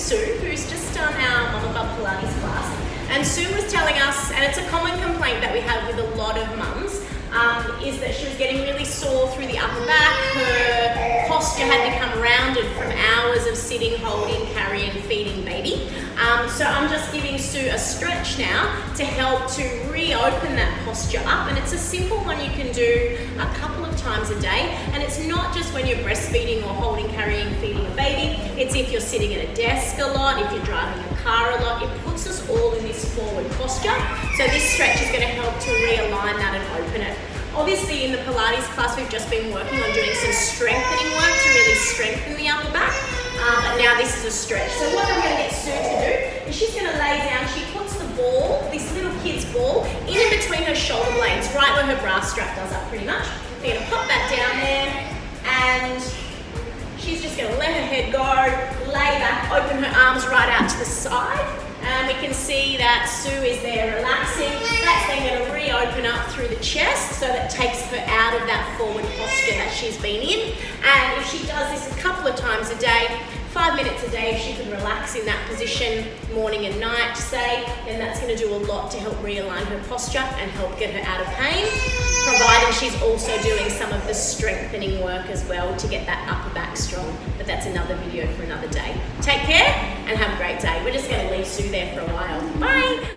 Sue, who's just done our Mama Bub Pilates class. And Sue was telling us, and it's a common complaint that we have with a lot of mums, is that she was getting really sore through the upper back. Her posture had become rounded from hours of sitting, holding, carrying, feeding baby. So I'm just giving Sue a stretch now to help to reopen that posture up. And it's a simple one you can do a couple of times a day. And it's not just when you're breastfeeding or holding, carrying, feeding a baby. It's if you're sitting at a desk a lot, if you're driving a car a lot. It puts us all in this forward posture. So this stretch is going to help to realign that and open it. Obviously in the Pilates class we've just been working on doing some strengthening work to really strengthen the upper back. But now this is a stretch. So what I'm going to get Sue to do is she's going to lay down. She puts the ball, this little kid's ball, in between her shoulder blades, right where her bra strap does up pretty much. We're going to pop that down there and she's just going to let her head go, lay back, open her arms right out to the side. And we can see that Sue is there relaxing. That's then going to reopen up through the chest so that takes her out of that forward posture that she's been in. And if she does this a couple of times a day, 5 minutes a day, if she can relax in that position morning and night, say, then that's going to do a lot to help realign her posture and help get her out of pain, provided she's also doing some of the strengthening work as well to get that upper back strong. But that's another video for another day. Take care and have a great day. We're just going to leave Sue there for a while. Bye.